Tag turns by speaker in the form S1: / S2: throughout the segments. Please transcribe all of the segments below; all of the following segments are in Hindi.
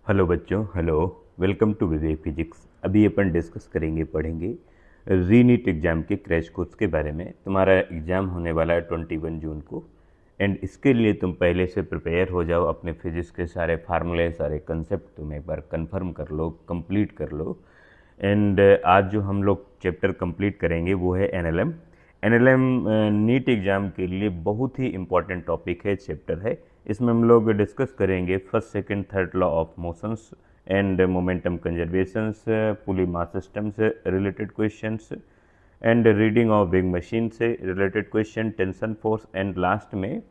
S1: हेलो बच्चों, hello. Welcome to Vivek physics. अभी अपन डिस्कस करेंगे, पढ़ेंगे रीनीट एग्ज़ाम के क्रैश कोर्स के बारे में। तुम्हारा एग्ज़ाम होने वाला है 21 जून को, एंड इसके लिए तुम पहले से प्रिपेयर हो जाओ। अपने फिजिक्स के सारे फार्मूले, सारे कंसेप्ट तुम एक बार कंफर्म कर लो, कंप्लीट कर लो। एंड आज जो हम लोग चैप्टर कंप्लीट करेंगे वो है एनएलएम। एनएलएम नीट एग्ज़ाम के लिए बहुत ही इम्पॉर्टेंट टॉपिक है, चैप्टर है। इसमें हम लोग डिस्कस करेंगे first, second, third law of motions and momentum conservations, pulley mass system से related questions, and reading of big machine से related question, tension force, and last में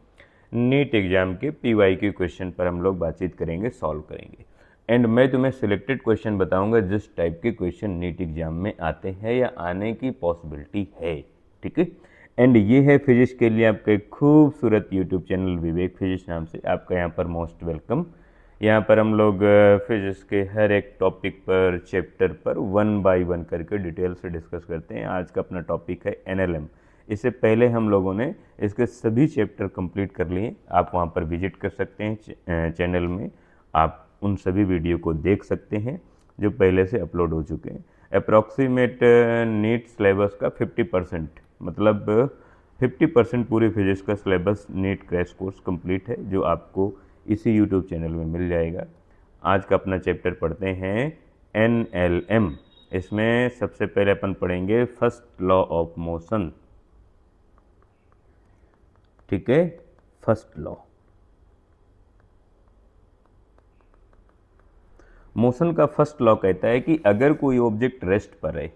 S1: नीट एग्ज़ाम के पीवाईक्यू क्वेश्चन पर हम लोग बातचीत करेंगे, सॉल्व करेंगे। एंड मैं तुम्हें सिलेक्टेड क्वेश्चन बताऊंगा जिस टाइप के क्वेश्चन नीट एग्जाम में आते हैं या आने की पॉसिबिलिटी है, ठीक है। एंड ये है फिजिक्स के लिए आपका एक खूबसूरत यूट्यूब चैनल विवेक फिजिक्स नाम से। आपका यहाँ पर मोस्ट वेलकम। यहाँ पर हम लोग फिजिक्स के हर एक टॉपिक पर, चैप्टर पर 1 बाय 1 करके डिटेल से डिस्कस करते हैं। आज का अपना टॉपिक है एनएलएम। इससे पहले हम लोगों ने इसके सभी चैप्टर कंप्लीट कर लिए। आप वहाँ पर विजिट कर सकते हैं, चैनल में आप उन सभी वीडियो को देख सकते हैं जो पहले से अपलोड हो चुके हैं। अप्रॉक्सीमेट नीट सिलेबस का 50%, मतलब 50% पूरी फिजिक्स का syllabus NEET crash course complete है, जो आपको इसी यूट्यूब चैनल में मिल जाएगा। आज का अपना चैप्टर पढ़ते हैं एनएलएम। इसमें सबसे पहले अपन पढ़ेंगे फर्स्ट लॉ ऑफ मोशन, ठीक है। फर्स्ट लॉ, मोशन का फर्स्ट लॉ कहता है कि अगर कोई ऑब्जेक्ट रेस्ट पर है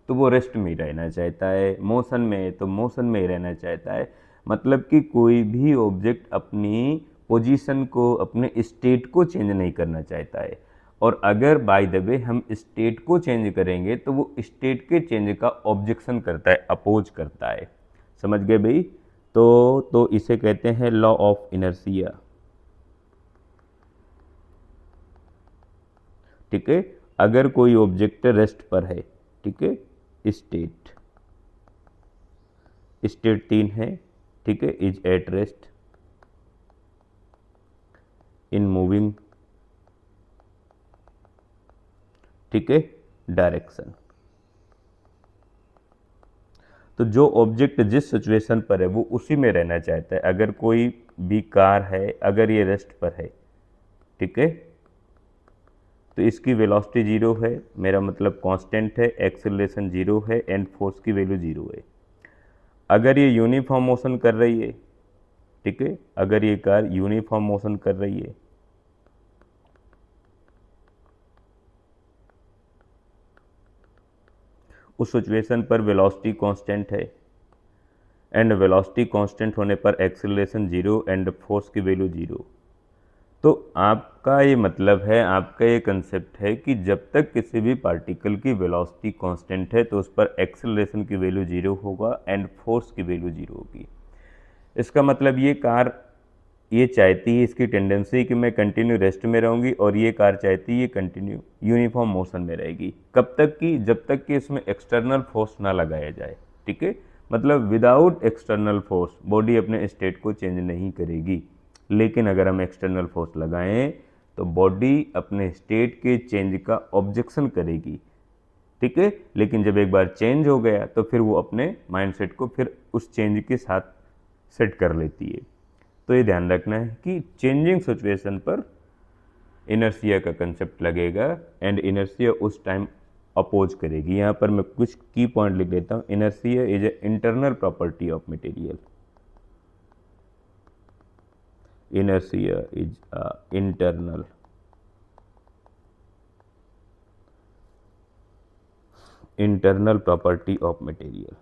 S1: तो वो रेस्ट में ही रहना चाहता है, मोशन में है तो मोशन में ही रहना चाहता है। मतलब कि कोई भी ऑब्जेक्ट अपनी पोजीशन को, अपने स्टेट को चेंज नहीं करना चाहता है। और अगर बाय द वे हम स्टेट को चेंज करेंगे तो वो स्टेट के चेंज का ऑब्जेक्शन करता है, अपोज करता है। समझ गए भाई? तो इसे कहते हैं लॉ ऑफ इनर्शिया, ठीक है। अगर कोई ऑब्जेक्ट रेस्ट पर है, ठीक है, स्टेट, स्टेट 3 है, ठीक है। Is at rest, in moving, ठीक है, डायरेक्शन। तो जो ऑब्जेक्ट जिस सिचुएशन पर है वो उसी में रहना चाहता है। अगर कोई भी कार है, अगर ये रेस्ट पर है, ठीक है, तो इसकी वेलोसिटी 0 है, मेरा मतलब कांस्टेंट है, एक्सेलरेशन 0 है, एंड फोर्स की वैल्यू 0 है। अगर ये यूनिफॉर्म मोशन कर रही है, ठीक है, अगर ये कार यूनिफॉर्म मोशन कर रही है, उस सिचुएशन पर वेलोसिटी कांस्टेंट है, एंड वेलोसिटी कांस्टेंट होने पर एक्सेलरेशन 0 एंड फोर्स की वैल्यू 0। तो आपका ये मतलब है, आपका ये कंसेप्ट है कि जब तक किसी भी पार्टिकल की वेलोसिटी कांस्टेंट है तो उस पर एक्सेलरेशन की वैल्यू 0 होगा एंड फोर्स की वैल्यू 0 होगी। इसका मतलब ये कार ये चाहती है, इसकी टेंडेंसी कि मैं कंटिन्यू रेस्ट में रहूंगी, और ये कार चाहती है ये कंटिन्यू यूनिफॉर्म मोशन में रहेगी। कब तक कि जब तक कि इसमें एक्सटर्नल फोर्स ना लगाया जाए, ठीक है। मतलब विदाउट एक्सटर्नल फोर्स बॉडी अपने स्टेट को चेंज नहीं करेगी। लेकिन अगर हम एक्सटर्नल फोर्स लगाएं तो बॉडी अपने स्टेट के चेंज का ऑब्जेक्शन करेगी, ठीक है। लेकिन जब एक बार चेंज हो गया तो फिर वो अपने माइंडसेट को फिर उस चेंज के साथ सेट कर लेती है। तो ये ध्यान रखना है कि चेंजिंग सिचुएशन पर इनर्शिया का कंसेप्ट लगेगा, एंड इनर्शिया उस टाइम अपोज करेगी। यहाँ पर मैं कुछ की पॉइंट लिख देता हूँ। Inertia is a internal property of material, inertia is internal property of material,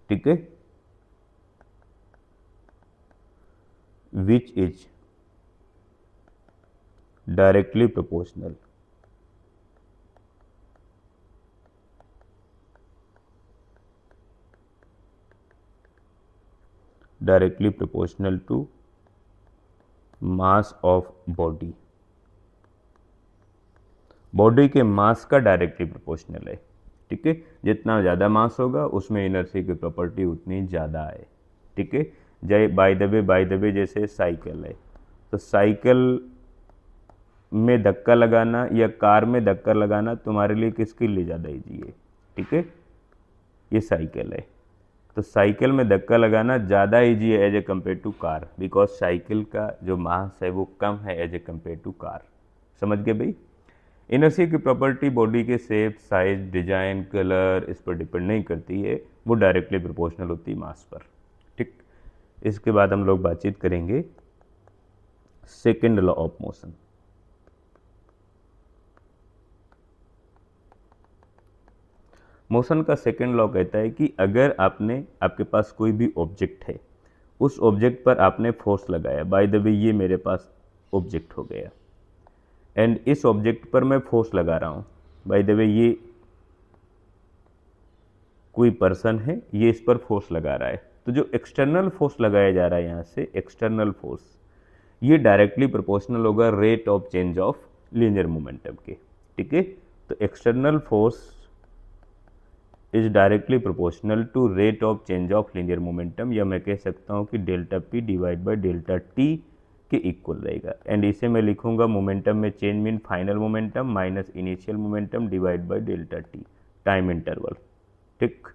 S1: ठीक है, which is directly proportional to mass of body। Body के मास का डायरेक्टली प्रोपोर्शनल है। ठीक है, जितना ज़्यादा मास होगा उसमें इनर्शिया की प्रॉपर्टी उतनी ज़्यादा है। ठीक है, जय बाय द वे जैसे साइकिल है, तो साइकिल में धक्का लगाना या कार में धक्का लगाना तुम्हारे लिए किसके लिए ज़्यादा ईजी है? ठीक है, ये साइकिल है, तो साइकिल में धक्का लगाना ज़्यादा ईजी है as a compare to car, because cycle का जो मास है वो कम है as a compare to car. समझ गए भाई? इनर्शिया की प्रॉपर्टी बॉडी के शेप, साइज, डिजाइन, कलर इस पर डिपेंड नहीं करती है, वो डायरेक्टली प्रोपोर्शनल होती है मास पर। ठीक, इसके बाद हम लोग बातचीत करेंगे second law of motion. Motion का सेकेंड लॉ कहता है कि अगर आपके पास कोई भी ऑब्जेक्ट है, उस ऑब्जेक्ट पर आपने फोर्स लगाया, बाय द वे ये मेरे पास ऑब्जेक्ट हो गया, एंड इस ऑब्जेक्ट पर मैं फोर्स लगा रहा हूँ, बाय द वे ये कोई पर्सन है, ये इस पर फोर्स लगा रहा है, तो जो एक्सटर्नल फोर्स लगाया जा रहा है यहाँ से, एक्सटर्नल फोर्स, ये डायरेक्टली प्रोपोर्शनल होगा rate of change of linear momentum के। ठीक है, तो external force is directly proportional to rate of change of linear momentum, या मैं कह सकता हूँ कि delta P divide by delta T के इक्वल रहेगा। एंड इसे मैं लिखूंगा मोमेंटम में change mean final momentum minus initial momentum divide by delta T time interval. ठीक,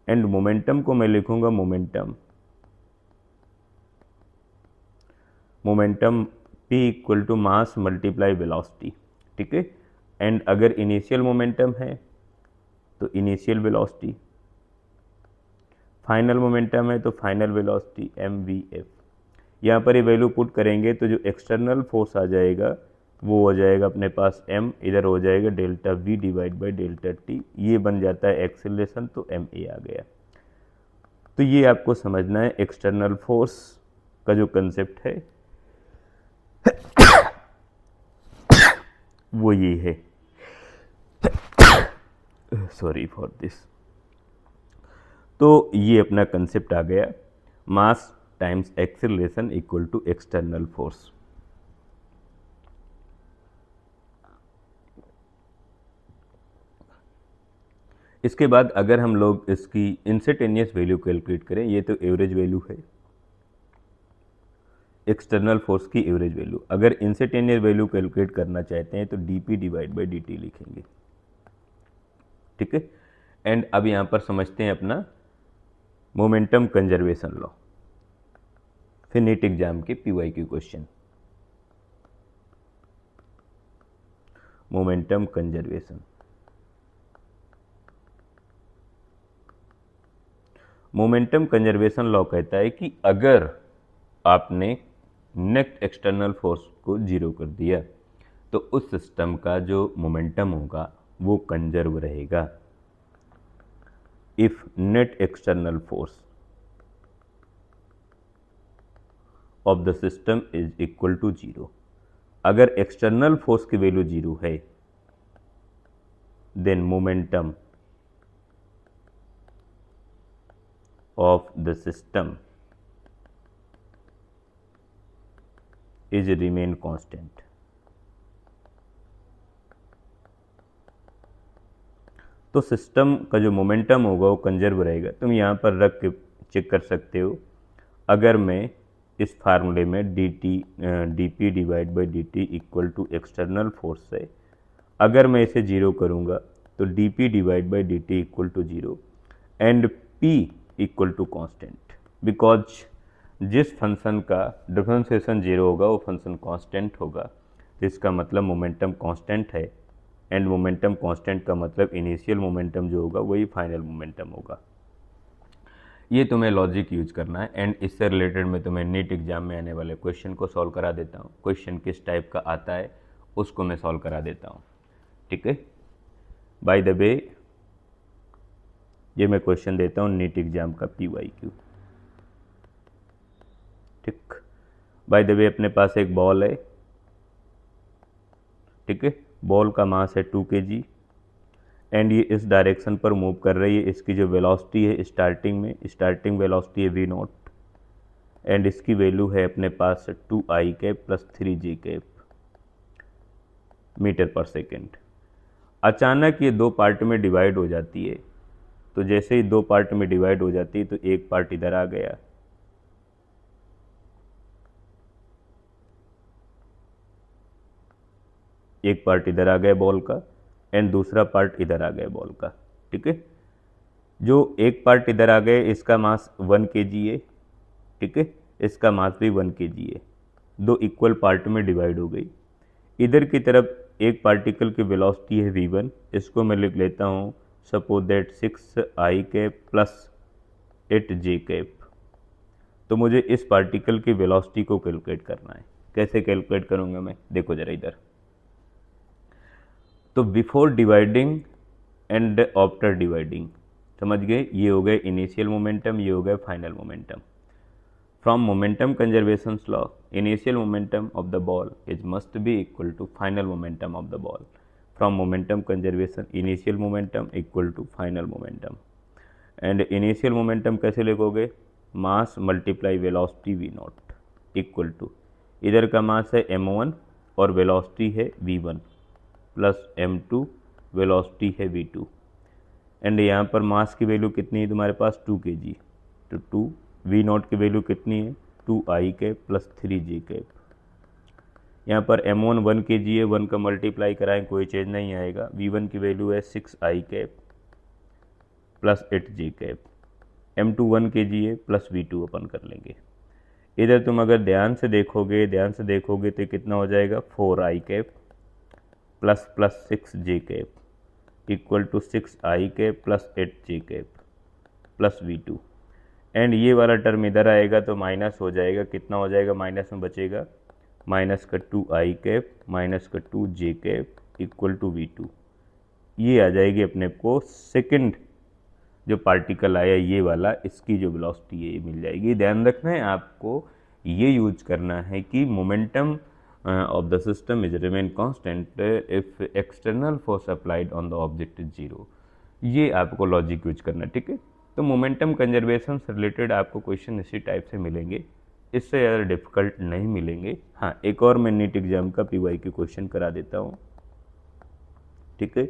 S1: एंड मोमेंटम को मैं लिखूंगा momentum P equal to mass multiply velocity. ठीक है, एंड अगर इनिशियल मोमेंटम है तो इनिशियल वेलोसिटी, फाइनल मोमेंटम है तो फाइनल वेलोसिटी mvf। यहाँ पर ये वैल्यू पुट करेंगे तो जो एक्सटर्नल फोर्स आ जाएगा वो हो जाएगा अपने पास m, इधर हो जाएगा delta v divide by delta T, ये बन जाता है एक्सेलरेशन, तो ma आ गया। तो ये आपको समझना है, एक्सटर्नल फोर्स का जो कंसेप्ट है वो ये है, सॉरी फॉर दिस। तो ये अपना कंसेप्ट आ गया, mass times acceleration equal to external force. इसके बाद अगर हम लोग इसकी इंस्टेंटेनियस वैल्यू कैलकुलेट करें, ये तो एवरेज वैल्यू है, एक्सटर्नल फोर्स की एवरेज वैल्यू। अगर इंस्टेंटेनियस वैल्यू कैलकुलेट करना चाहते हैं तो dp डिवाइड बाई dt लिखेंगे। ठीक है, एंड अब यहाँ पर समझते हैं अपना मोमेंटम कंजर्वेशन लॉ, फिर नीट एग्जाम के PYQ question. Momentum conservation, momentum conservation law कहता है कि अगर आपने नेट एक्सटर्नल फोर्स को जीरो कर दिया तो उस सिस्टम का जो मोमेंटम होगा वो कंजर्व रहेगा। If net external force of the system is equal to zero, अगर एक्सटर्नल फोर्स की वैल्यू जीरो है then momentum of the system is remain constant. तो सिस्टम का जो मोमेंटम होगा वो कंजर्व रहेगा। तुम यहाँ पर रख के चेक कर सकते हो, अगर मैं इस फार्मूले में dp divide by dt equal to external force है, अगर मैं इसे जीरो करूँगा तो dp divide by dt equal to zero and p equal to constant, because जिस फंक्शन का डिफरेंशिएशन जीरो होगा वो फंक्शन कांस्टेंट होगा, जिसका मतलब मोमेंटम कांस्टेंट है, एंड मोमेंटम कांस्टेंट का मतलब इनिशियल मोमेंटम जो होगा वही फाइनल मोमेंटम होगा। ये तुम्हें लॉजिक यूज करना है, एंड इससे रिलेटेड मैं तुम्हें नीट एग्जाम में आने वाले क्वेश्चन को सॉल्व करा देता हूँ। क्वेश्चन किस टाइप का आता है उसको मैं सॉल्व करा देता हूँ। ठीक है, बाय द वे ये मैं क्वेश्चन देता हूँ नीट एग्जाम का PYQ। ठीक, बाय द वे अपने पास एक बॉल है, ठीक है, बॉल का मास है 2 kg एंड ये इस डायरेक्शन पर मूव कर रही है। इसकी जो वेलोसिटी है स्टार्टिंग वेलोसिटी है v0 एंड इसकी वैल्यू है अपने पास 2i cap plus 3j cap metre पर सेकेंड। अचानक ये दो पार्ट में डिवाइड हो जाती है, तो जैसे ही दो पार्ट में डिवाइड हो जाती है तो एक पार्ट इधर आ गया, एक पार्ट इधर आ गया बॉल का, एंड दूसरा पार्ट इधर आ गया बॉल का। ठीक है, जो एक पार्ट इधर आ गए इसका मास 1 kg है। ठीक है, इसका मास भी 1 kg है। दो इक्वल पार्ट में डिवाइड हो गई। इधर की तरफ एक पार्टिकल की वेलोसिटी है v1, इसको मैं लिख लेता हूँ suppose that 6i cap plus 8j cap. तो मुझे इस पार्टिकल की वेलोसिटी को कैलकुलेट करना है। कैसे कैलकुलेट करूँगा मैं, देखो जरा इधर। तो before dividing and after dividing, समझ गए, ये हो गए इनिशियल मोमेंटम, ये हो गए final momentum. From momentum conservation law, initial momentum of the ball is must be equal to final momentum of the ball. From momentum conservation, initial momentum equal to final momentum. And initial momentum कैसे लिखोगे, mass multiply velocity V not equal to, इधर का मास है m1 और वेलोसिटी है v1 प्लस m2, वेलोसिटी है v2। एंड यहाँ पर मास की वैल्यू कितनी है तुम्हारे पास 2 kg, तो 2, वी नॉट की वैल्यू कितनी है 2i cap plus 3j cap. यहाँ पर m1 1 kg है, 1 का मल्टीप्लाई कराएं कोई चेंज नहीं आएगा। v1 की वैल्यू है 6i cap plus 8j cap. m2 1 kg है प्लस v2 अपन कर लेंगे। इधर तुम अगर ध्यान से देखोगे तो कितना हो जाएगा 4i cap plus plus 6j cap equal to 6i cap plus 8j cap plus v2। And ये वाला टर्म इधर आएगा तो माइनस हो जाएगा, कितना हो जाएगा, माइनस में बचेगा माइनस का 2i कैप माइनस का 2j cap equal to v2। ये आ जाएगी अपने को सेकंड जो पार्टिकल आया ये वाला, इसकी जो वेलोसिटी है ये मिल जाएगी। ध्यान रखना है आपको, ये यूज करना है कि momentum of the system is remain constant if external force applied on the object is zero. ये आपको लॉजिक यूज करना है। ठीक है, तो मोमेंटम कंजर्वेशन से रिलेटेड आपको क्वेश्चन इसी टाइप से मिलेंगे, इससे ज़्यादा डिफिकल्ट नहीं मिलेंगे। हाँ, एक और मैं नीट एग्जाम का पीवाई की क्वेश्चन करा देता हूँ। ठीक है,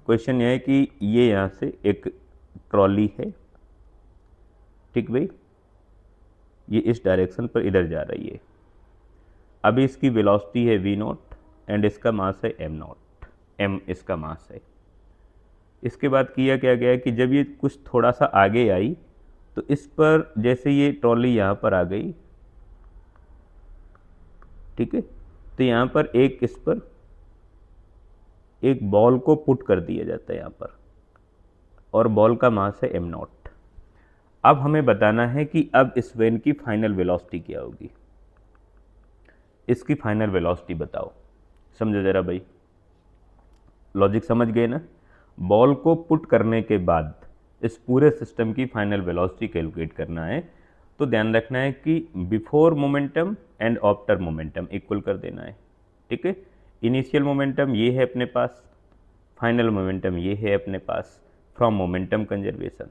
S1: क्वेश्चन यह है कि ये यहाँ से एक ट्रॉली है, ठीक भाई, ये इस डायरेक्शन पर इधर जा रही है। अभी इसकी वेलोसिटी है v नॉट एंड इसका मास है m नॉट, m इसका मास है। इसके बाद किया क्या गया कि जब ये कुछ थोड़ा सा आगे आई तो इस पर जैसे ये ट्रॉली यहाँ पर आ गई, ठीक है, तो यहाँ पर इस पर एक बॉल को पुट कर दिया जाता है यहाँ पर, और बॉल का मास है m नॉट। अब हमें बताना है कि अब इस वैन की फाइनल वेलोसिटी क्या होगी। इसकी फाइनल वेलोसिटी बताओ, समझो जरा भाई, लॉजिक समझ गए ना। बॉल को पुट करने के बाद इस पूरे सिस्टम की फाइनल वेलोसिटी कैलकुलेट करना है। तो ध्यान रखना है कि before momentum and after momentum equal कर देना है। ठीक है, इनिशियल मोमेंटम ये है अपने पास, फाइनल मोमेंटम ये है अपने पास फ्रॉम मोमेंटम कंजर्वेशन।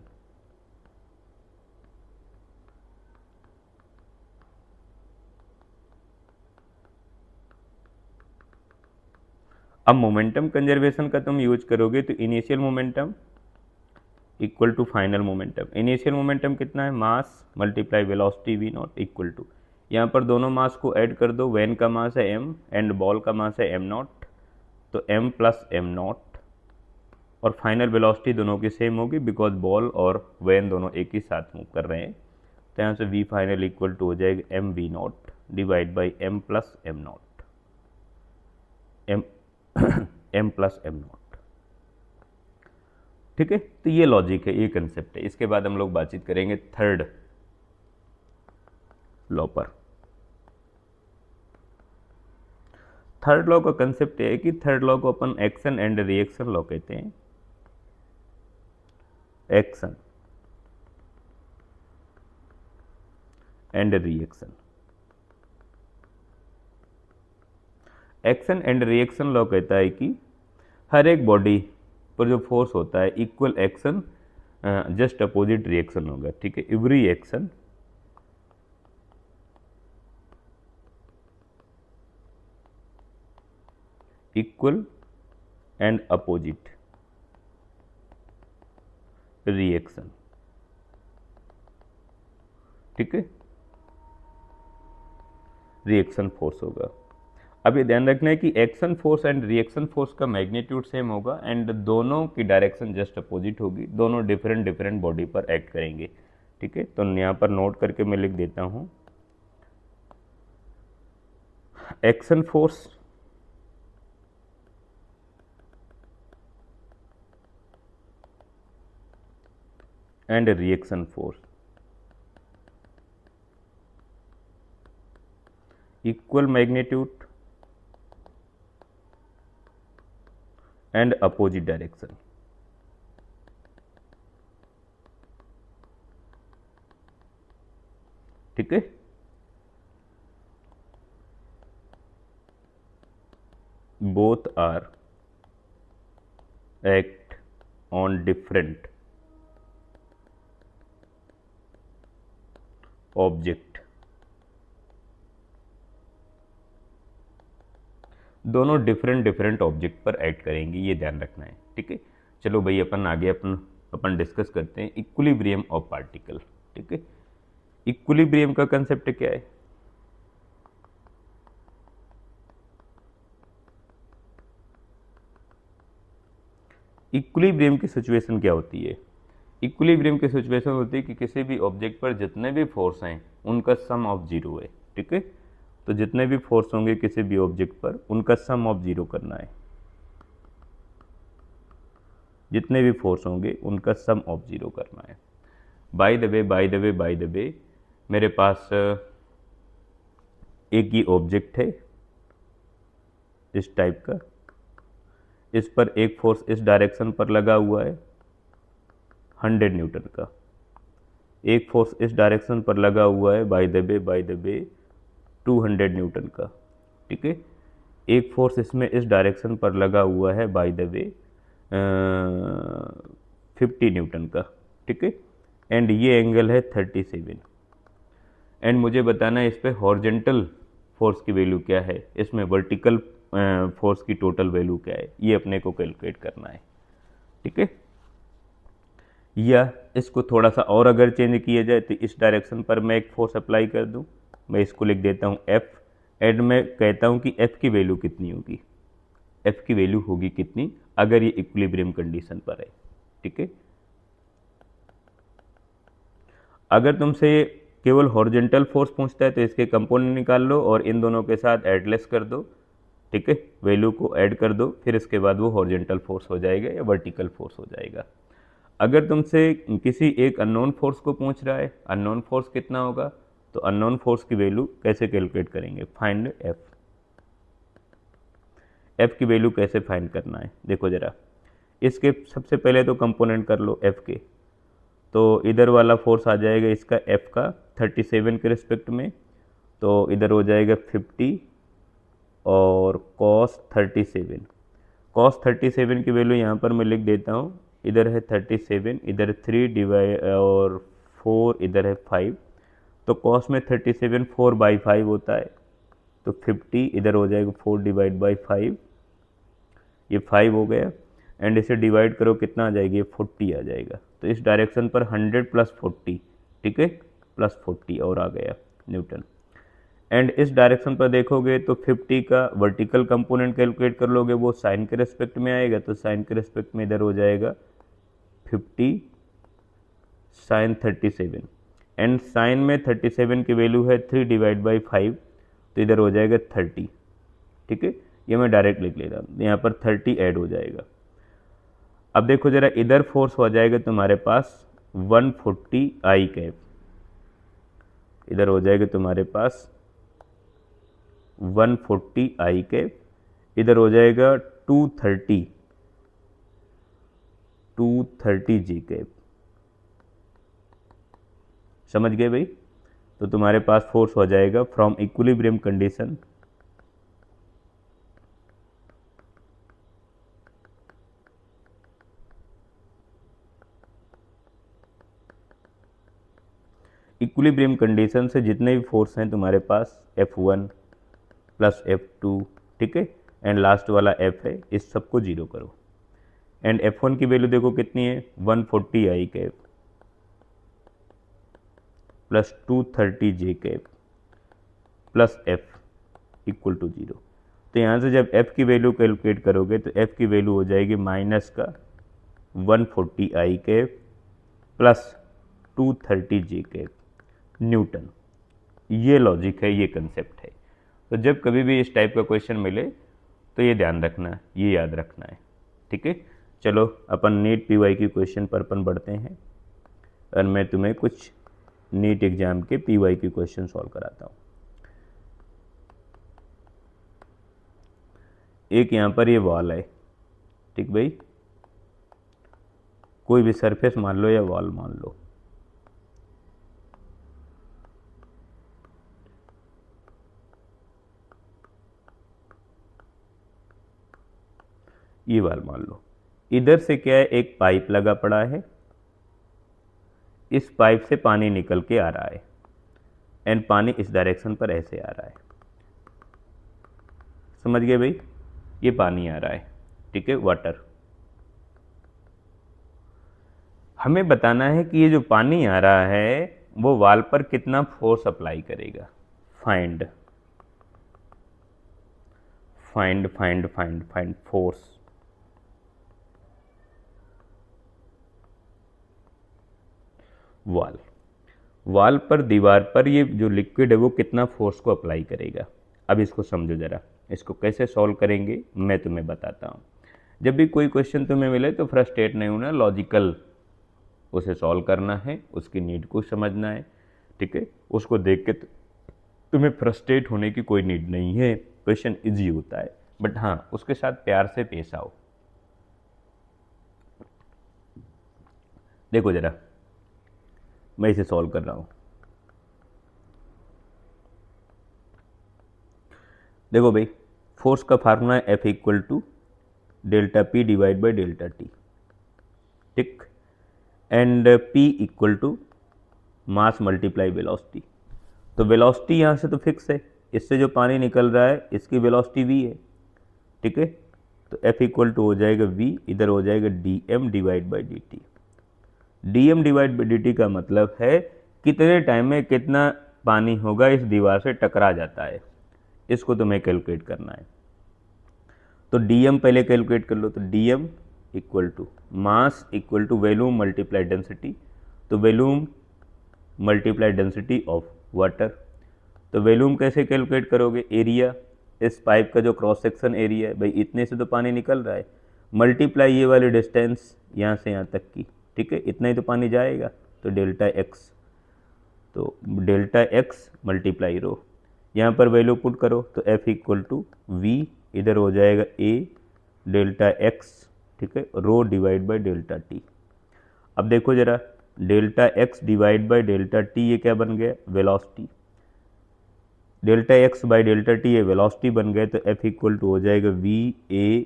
S1: अब मोमेंटम कंजर्वेशन का तुम यूज करोगे तो initial momentum equal to final momentum. Initial momentum कितना है, mass multiply velocity V not equal to, यहाँ पर दोनों मास को ऐड कर दो, वैन का मास है m एंड बॉल का मास है m नॉट, तो m प्लस m नॉट, और फाइनल वेलोसिटी दोनों की सेम होगी बिकॉज बॉल और वैन दोनों एक ही साथ मूव कर रहे हैं। तो यहाँ से v फाइनल इक्वल टू हो जाएगा m v not divide by m plus m not, m plus m not. ठीक है, तो ये लॉजिक है, ये कंसेप्ट है। इसके बाद हम लोग बातचीत करेंगे थर्ड लॉ पर। थर्ड लॉ का कंसेप्ट ये है कि थर्ड लॉ को अपन एक्शन एंड रिएक्शन लॉ कहते हैं। Action and reaction, action and reaction law कहता है कि हर एक बॉडी पर जो फोर्स होता है equal action just opposite reaction होगा। ठीक है, every action equal and opposite reaction. ठीक है, रिएक्शन फोर्स होगा। अब ये ध्यान रखना है कि action force and reaction force का मैग्नीट्यूड सेम होगा एंड दोनों की डायरेक्शन जस्ट अपोजिट होगी, दोनों डिफरेंट डिफरेंट बॉडी पर एक्ट करेंगे। ठीक है, तो यहाँ पर नोट करके मैं लिख देता हूँ, action force and reaction force equal magnitude and opposite direction. ठीक है, both are act on different object, दोनों डिफरेंट डिफरेंट ऑब्जेक्ट पर एक्ट करेंगे, ये ध्यान रखना है। ठीक है, चलो भाई अपन आगे अपन डिस्कस करते हैं इक्विलिब्रियम ऑफ पार्टिकल। ठीक है, इक्विलिब्रियम का कंसेप्ट क्या है? इक्विलिब्रियम की सिचुएशन क्या होती है? इक्विलिब्रियम की सिचुएशन होती है कि किसी भी ऑब्जेक्ट पर जितने भी फोर्स हैं उनका सम ऑफ जीरो है। ठीक है, तो जितने भी फोर्स होंगे किसी भी ऑब्जेक्ट पर उनका सम ऑफ जीरो करना है। जितने भी फोर्स होंगे उनका सम ऑफ जीरो करना है। बाय द वे मेरे पास एक ही ऑब्जेक्ट है इस टाइप का, इस पर एक फोर्स इस डायरेक्शन पर लगा हुआ है 100 न्यूटन का, एक फोर्स इस डायरेक्शन पर लगा हुआ है बाय द वे 200 न्यूटन का। ठीक है, एक फोर्स इसमें इस डायरेक्शन पर लगा हुआ है बाय द वे 50 न्यूटन का। ठीक है, एंड ये एंगल है 37 एंड मुझे बताना है इस पे हॉरिजॉन्टल फोर्स की वैल्यू क्या है, इसमें वर्टिकल फोर्स की टोटल वैल्यू क्या है, ये अपने को कैलकुलेट करना है। ठीक है, या इसको थोड़ा सा और अगर चेंज किया जाए तो इस डायरेक्शन पर मैं एक फोर्स अप्लाई कर दूं, मैं इसको लिख देता हूं F एंड मैं कहता हूं कि F की वैल्यू कितनी होगी, F की वैल्यू होगी कितनी अगर ये इक्विलिब्रियम कंडीशन पर है। ठीक है, अगर तुमसे केवल हॉरिजॉन्टल फोर्स पूछता है तो इसके कंपोनेंट निकाल लो और इन दोनों के साथ एडलेस कर दो। ठीक है, वैल्यू को ऐड कर दो, फिर इसके बाद वो हॉरिजॉन्टल फोर्स हो जाएगा या वर्टिकल फोर्स हो जाएगा। अगर तुमसे किसी एक अननोन फोर्स को पूछ रहा है, अननोन फोर्स कितना होगा, तो अननोन फोर्स की वैल्यू कैसे कैलकुलेट करेंगे? फाइंड एफ की वैल्यू कैसे फाइंड करना है? देखो जरा, इसके सबसे पहले तो कंपोनेंट कर लो एफ के, तो इधर वाला फोर्स आ जाएगा इसका एफ का 37 के रिस्पेक्ट में, तो इधर हो जाएगा 50 और cos 37 की वैल्यू यहाँ पर मैं लिख देता हूँ, इधर है 37, इधर 3 डिवाइड और 4, इधर है 5, तो cos में 37 4/5 होता है, तो 50 इधर हो जाएगा 4 डिवाइड बाई 5, ये 5 हो गया एंड इसे डिवाइड करो कितना आ जाएगी, ये 40 आ जाएगा। तो इस डायरेक्शन पर 100 प्लस 40, ठीक है, प्लस 40 और आ गया न्यूटन। एंड इस डायरेक्शन पर देखोगे तो 50 का वर्टिकल कंपोनेंट कैलकुलेट कर लोगे, वो साइन के रेस्पेक्ट में आएगा, तो साइन के रेस्पेक्ट में इधर हो जाएगा 50 साइन 37 एंड साइन में 37 की वैल्यू है 3 डिवाइड बाई 5, तो इधर हो जाएगा 30। ठीक है, ये मैं डायरेक्ट लिख ले रहा हूँ, यहाँ पर 30 ऐड हो जाएगा। अब देखो जरा, इधर फोर्स हो जाएगा तुम्हारे पास 140 आई कैप, इधर हो जाएगा तुम्हारे पास 140 आई कैप, इधर हो जाएगा 230 जी कैप। समझ गए भाई? तो तुम्हारे पास फोर्स हो जाएगा from equilibrium condition equilibrium condition से जितने भी फोर्स हैं तुम्हारे पास F1 प्लस F2, ठीक है, एंड लास्ट वाला एफ है, इस सबको जीरो करो। एंड F1 की वैल्यू देखो कितनी है, 140 i cap plus 230 j cap plus F equal to zero. तो यहाँ से जब f की वैल्यू कैलकुलेट करोगे तो f की वैल्यू हो जाएगी माइनस का 140 i cap plus 230 j cap Newton. ये लॉजिक है, ये कंसेप्ट है। तो जब कभी भी इस टाइप का क्वेश्चन मिले तो ये ध्यान रखना है, ये याद रखना है, ठीक है। चलो अपन नीट PY की क्वेश्चन पर अपन बढ़ते हैं और मैं तुम्हें कुछ नीट एग्जाम के PY की क्वेश्चन सॉल्व कराता हूँ। एक यहाँ पर ये वॉल है, ठीक भाई, कोई भी सरफेस मान लो या वॉल मान लो। ये वॉल मान लो, इधर से क्या है, एक पाइप लगा पड़ा है, इस पाइप से पानी निकल के आ रहा है एंड पानी इस डायरेक्शन पर ऐसे आ रहा है। समझ गए भाई, ये पानी आ रहा है, ठीक है, वाटर। हमें बताना है कि ये जो पानी आ रहा है वो वॉल पर कितना फोर्स अप्लाई करेगा। Find find find find find force. Wall पर, दीवार पर ये जो लिक्विड है वो कितना फोर्स को अप्लाई करेगा। अब इसको समझो ज़रा, इसको कैसे सॉल्व करेंगे मैं तुम्हें बताता हूँ। जब भी कोई क्वेश्चन तुम्हें मिले तो फ्रस्ट्रेट नहीं होना, लॉजिकल उसे सॉल्व करना है, उसकी नीड को समझना है, ठीक है। उसको देख के तुम्हें फ्रस्ट्रेट होने की कोई नीड नहीं है, क्वेश्चन इजी होता है, बट हाँ उसके साथ प्यार से पेश आओ। देखो ज़रा, मैं इसे सॉल्व कर रहा हूँ। देखो भाई, फोर्स का फार्मूला है F equal to delta P divide by delta T, ठीक, and P equal to mass multiply velocity. तो वेलोसिटी यहाँ से तो फिक्स है, इससे जो पानी निकल रहा है इसकी वेलोसिटी v है, ठीक है। तो F इक्वल टू हो जाएगा v, इधर हो जाएगा dm divide by dt। dm divide by dt का मतलब है कितने टाइम में कितना पानी होगा इस दीवार से टकरा जाता है, इसको तुम्हें कैलकुलेट करना है। तो dm पहले कैलकुलेट कर लो। तो dm equal to mass equal to volume multiply density, तो volume multiply density of water. तो वॉल्यूम कैसे कैलकुलेट करोगे, एरिया, इस पाइप का जो क्रॉस सेक्शन एरिया है भाई, इतने से तो पानी निकल रहा है, मल्टीप्लाई ये वाली डिस्टेंस यहाँ से यहाँ तक की, ठीक है, इतना ही तो पानी जाएगा, तो डेल्टा एक्स। तो डेल्टा एक्स मल्टीप्लाई रो, यहाँ पर वैल्यू पुट करो तो F इक्वल टू वी, इधर हो जाएगा A डेल्टा एक्स, ठीक है, रो डिवाइड बाई डेल्टा टी। अब देखो जरा, delta x divide by delta T ये क्या बन गया, velocity. Delta x by delta T ये वेलोसिटी बन गए, तो F इक्वल टू हो जाएगा वी ए,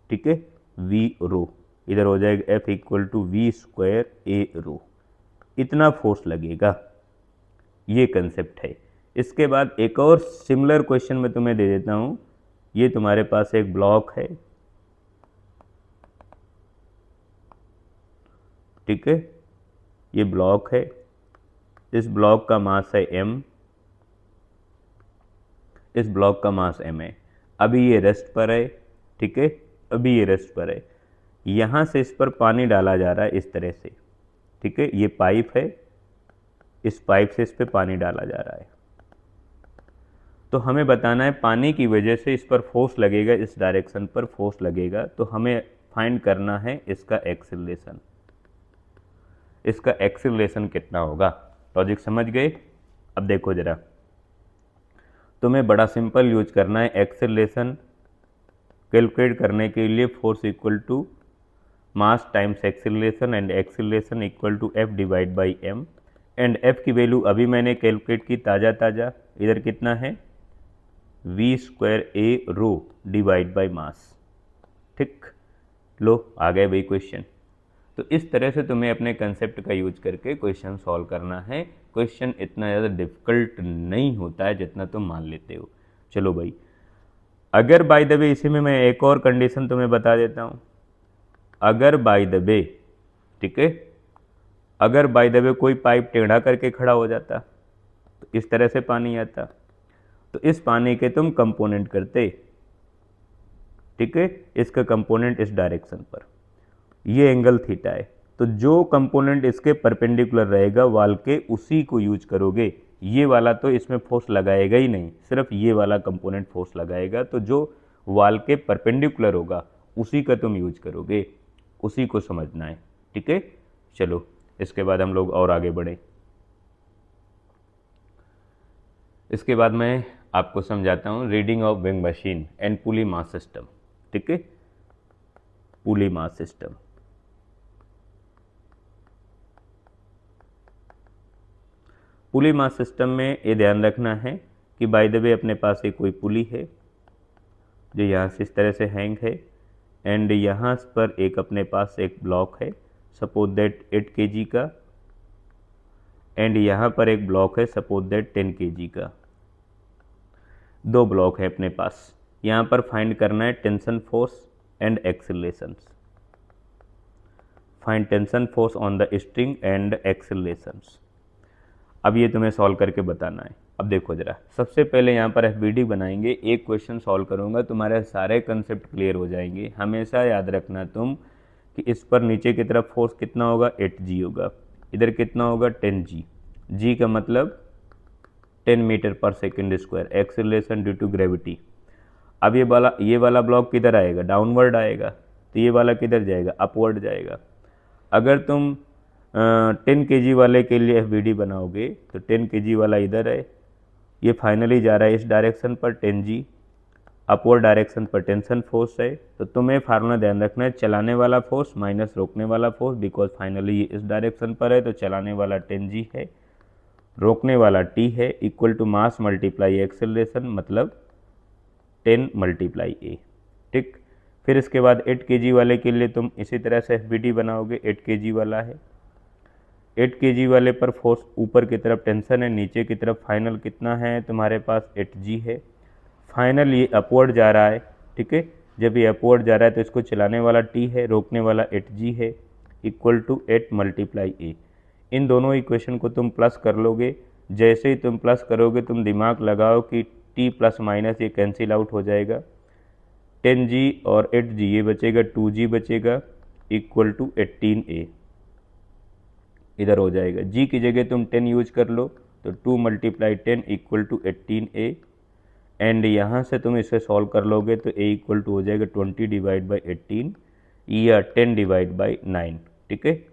S1: ठीक है, वी रो, इधर हो जाएगा F equal to v square A rho. इतना फोर्स लगेगा, ये कंसेप्ट है। इसके बाद एक और सिमिलर क्वेश्चन मैं तुम्हें दे देता हूँ। ये तुम्हारे पास एक ब्लॉक है, ठीक है, ये ब्लॉक है, इस ब्लॉक का मास है m, इस ब्लॉक का मास m है। अभी ये रेस्ट पर है, ठीक है, अभी ये रेस्ट पर है, यहाँ से इस पर पानी डाला जा रहा है इस तरह से, ठीक है, ये पाइप है, इस पाइप से इस पर पानी डाला जा रहा है। तो हमें बताना है पानी की वजह से इस पर फोर्स लगेगा, इस डायरेक्शन पर फोर्स लगेगा, तो हमें फाइंड करना है इसका एक्सीलरेशन। इसका एक्सीलरेशन कितना होगा, लॉजिक समझ गए। अब देखो जरा, तुम्हें बड़ा सिंपल यूज करना है एक्सीलरेशन कैलकुलेट करने के लिए। Force equal to mass times acceleration and acceleration equal to F divide by m, and F की वैल्यू अभी मैंने कैलकुलेट की ताज़ा ताज़ा, इधर कितना है, v square A rho divide by mass, ठीक। लो आ गए भाई क्वेश्चन। तो इस तरह से तुम्हें अपने कंसेप्ट का यूज करके क्वेश्चन सॉल्व करना है। क्वेश्चन इतना ज़्यादा डिफिकल्ट नहीं होता है जितना तुम मान लेते हो। चलो भाई, अगर बाय द वे इसी में मैं एक और कंडीशन तुम्हें बता देता हूँ, अगर बाय द वे, ठीक है, अगर बाय द वे कोई पाइप टेढ़ा करके खड़ा हो जाता तो इस तरह से पानी आता, तो इस पानी के तुम कंपोनेंट करते, ठीक है, इसका कंपोनेंट इस डायरेक्शन पर, ये एंगल थीटा है, तो जो कंपोनेंट इसके परपेंडिकुलर रहेगा वाल के उसी को यूज करोगे, ये वाला तो इसमें फोर्स लगाएगा ही नहीं, सिर्फ ये वाला कंपोनेंट फोर्स लगाएगा, तो जो वाल के परपेंडिकुलर होगा उसी का तुम यूज करोगे, उसी को समझना है, ठीक है। चलो इसके बाद हम लोग और आगे बढ़े। इसके बाद मैं आपको समझाता हूँ reading of wing machine and pulley mass system, ठीक है, पुली मास सिस्टम। पुली मास सिस्टम में ये ध्यान रखना है कि बाय द वे अपने पास एक कोई पुली है जो यहाँ से इस तरह से हैंग है, एंड यहाँ पर एक अपने पास एक ब्लॉक है, सपोज दैट 8 kg का, एंड यहाँ पर एक ब्लॉक है सपोज दैट 10 kg का, दो ब्लॉक है अपने पास। यहाँ पर फाइंड करना है tension force and accelerations, find tension force on the string and accelerations. अब ये तुम्हें सॉल्व करके बताना है। अब देखो जरा, सबसे पहले यहाँ पर एफबीडी बनाएंगे, एक क्वेश्चन सॉल्व करूँगा, तुम्हारे सारे कंसेप्ट क्लियर हो जाएंगे। हमेशा याद रखना तुम कि इस पर नीचे की तरफ फोर्स कितना होगा, 8G होगा, इधर कितना होगा, 10G, G का मतलब 10 मीटर पर second square, acceleration due to gravity. अब ये वाला ब्लॉक किधर आएगा, डाउनवर्ड आएगा, तो ये वाला किधर जाएगा, अपवर्ड जाएगा। अगर तुम 10 kg वाले के लिए एफबीडी बनाओगे तो 10 kg वाला इधर है, ये फाइनली जा रहा है इस डायरेक्शन पर 10G, अपवर्ड डायरेक्शन पर टेंशन फोर्स है, तो तुम्हें फार्मूला ध्यान रखना है, चलाने वाला फोर्स माइनस रोकने वाला फोर्स, बिकॉज फाइनली ये इस डायरेक्शन पर है, तो चलाने वाला 10G है, रोकने वाला T है, equal to mass multiply acceleration, मतलब 10 मल्टीप्लाई A, ठीक। फिर इसके बाद 8 kg वाले के लिए तुम इसी तरह से एफबीडी बनाओगे, 8 kg वाला है, 8 kg वाले पर फोर्स ऊपर की तरफ टेंशन है, नीचे की तरफ फाइनल कितना है तुम्हारे पास, 8G है, फाइनल ये अपवर्ड जा रहा है, ठीक है। जब ये अपवर्ड जा रहा है तो इसको चलाने वाला T है, रोकने वाला 8G है, इक्वल टू 8 मल्टीप्लाई A। इन दोनों इक्वेशन को तुम प्लस कर लोगे, जैसे ही तुम प्लस करोगे तुम दिमाग लगाओ कि T प्लस माइनस ये कैंसिल आउट हो जाएगा, 10G और 8G ये बचेगा, 2G बचेगा, इक्वल टू 18A इधर हो जाएगा। G की जगह तुम 10 यूज कर लो तो 2 multiply 10 equal to 18A, and यहाँ से तुम इसे सॉल्व कर लोगे तो A इक्वल टू हो जाएगा 20 डिवाइड बाई 18 या 10 डिवाइड बाई 9, ठीक है,